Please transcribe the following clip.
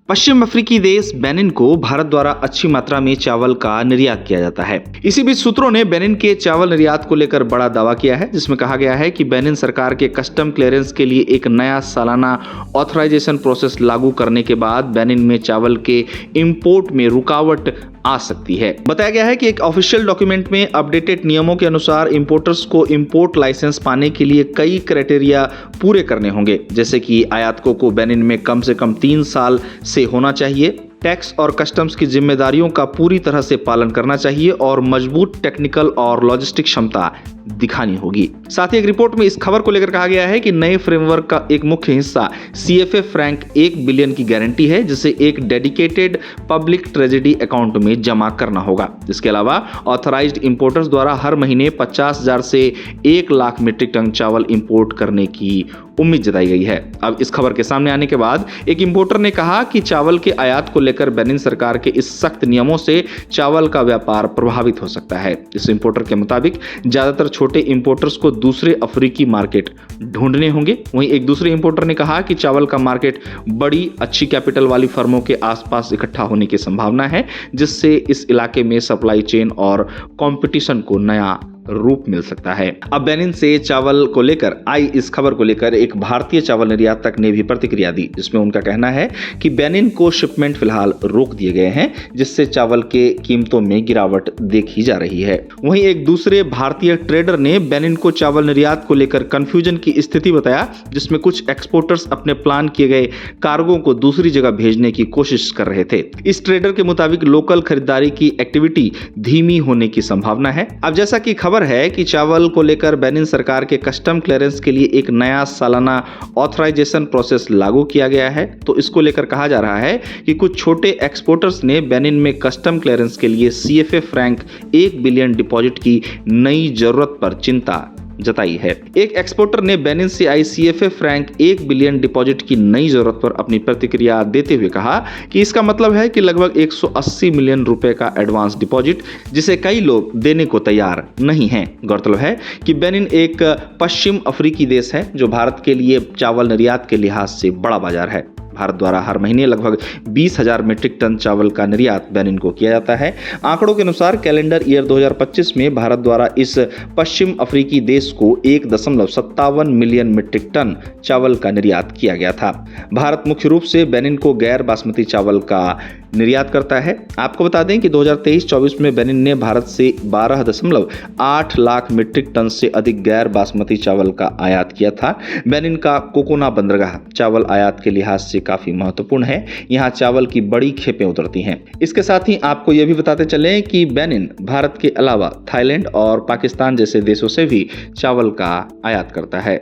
पश्चिम अफ्रीकी देश बेनिन को भारत द्वारा अच्छी मात्रा में चावल का निर्यात किया जाता है। इसी बीच सूत्रों ने बेनिन के चावल निर्यात को लेकर बड़ा दावा किया है, जिसमें कहा गया है कि बेनिन सरकार के कस्टम क्लियरेंस के लिए एक नया सालाना ऑथराइजेशन प्रोसेस लागू करने के बाद बेनिन में चावल के इंपोर्ट में रुकावट आ सकती है। बताया गया है कि एक ऑफिशियल डॉक्यूमेंट में अपडेटेड नियमों के अनुसार इंपोर्टर्स को इंपोर्ट लाइसेंस पाने के लिए कई क्राइटेरिया पूरे करने होंगे, जैसे कि आयातकों को बेनिन में कम से कम 3 साल से होना चाहिए, टैक्स और कस्टम्स की जिम्मेदारियों का पूरी तरह से पालन करना चाहिए और मजबूत टेक्निकल और लॉजिस्टिक क्षमता दिखानी होगी। साथ ही एक रिपोर्ट में इस खबर को लेकर कहा गया है कि नए फ्रेमवर्क का एक मुख्य हिस्सा CFA फ्रैंक 1 बिलियन की गारंटी है, जिसे एक डेडिकेटेड पब्लिक ट्रेजेडी अकाउंट में जमा करना होगा। इसके अलावा ऑथराइज्ड इंपोर्टर्स द्वारा हर महीने 50,000 से 1 लाख मीट्रिक टन चावल इंपोर्ट करने की उम्मीद जताई गई है। अब इस खबर के सामने आने के बाद एक इंपोर्टर ने कहा कि चावल के आयात को लेकर बेनिन सरकार के इस सख्त नियमों से चावल का व्यापार प्रभावित हो सकता है। इस इंपोर्टर के मुताबिक ज्यादातर छोटे इंपोर्टर्स को दूसरे अफ्रीकी मार्केट ढूंढने होंगे। वहीं एक दूसरे इंपोर्टर ने कहा कि चावल का मार्केट बड़ी अच्छी कैपिटल वाली फर्मों के आसपास इकट्ठा होने की संभावना है, जिससे इस इलाके में सप्लाई चेन और कंपटीशन को नया रूप मिल सकता है। अब बेनिन से चावल को लेकर आई इस खबर को लेकर एक भारतीय चावल निर्यातक ने भी प्रतिक्रिया दी, जिसमें उनका कहना है कि बेनिन को शिपमेंट फिलहाल रोक दिए गए हैं, जिससे चावल के कीमतों में गिरावट देखी जा रही है। वहीं एक दूसरे भारतीय ट्रेडर ने बेनिन को चावल निर्यात को लेकर कंफ्यूजन की स्थिति बताया, जिसमें कुछ एक्सपोर्टर्स अपने प्लान किए गए कार्गो को दूसरी जगह भेजने की कोशिश कर रहे थे। इस ट्रेडर के मुताबिक लोकल खरीदारी की एक्टिविटी धीमी होने की संभावना है। अब जैसा कि खबर है कि चावल को लेकर बेनिन सरकार के कस्टम क्लियरेंस के लिए एक नया सालाना ऑथराइजेशन प्रोसेस लागू किया गया है, तो इसको लेकर कहा जा रहा है कि कुछ छोटे एक्सपोर्टर्स ने बेनिन में कस्टम क्लियरेंस के लिए CFA फ्रैंक 1 बिलियन डिपॉजिट की नई जरूरत पर चिंता जताई है। एक एक्सपोर्टर ने बेनिन से आई CFA फ्रैंक 1 बिलियन डिपॉजिट की नई जरूरत पर अपनी प्रतिक्रिया देते हुए कहा कि इसका मतलब है कि लगभग 180 मिलियन रुपए का एडवांस डिपॉजिट, जिसे कई लोग देने को तैयार नहीं हैं। गौरतलब है कि बेनिन एक पश्चिम अफ्रीकी देश है, जो भारत के लिए चावल निर्यात के लिहाज से बड़ा बाजार है। भारत द्वारा हर महीने लगभग 20,000 मीट्रिक टन चावल का निर्यात बेनिन को किया जाता है। आंकड़ों के अनुसार कैलेंडर ईयर 2025 में भारत द्वारा इस पश्चिम अफ्रीकी देश को 1.57 मिलियन मीट्रिक टन चावल का निर्यात किया गया था। भारत मुख्य रूप से बेनिन को गैर बासमती चावल का निर्यात करता है। आपको बता दें कि 2023-24 में बेनिन ने भारत से 12.8 लाख मीट्रिक टन से अधिक गैर बासमती चावल का आयात किया था। बेनिन का कोकोना बंदरगाह चावल आयात के लिहाज से काफी महत्वपूर्ण है। यहाँ चावल की बड़ी खेपें उतरती हैं। इसके साथ ही आपको यह भी बताते चलें कि बेनिन भारत के अलावा थाईलैंड और पाकिस्तान जैसे देशों से भी चावल का आयात करता है।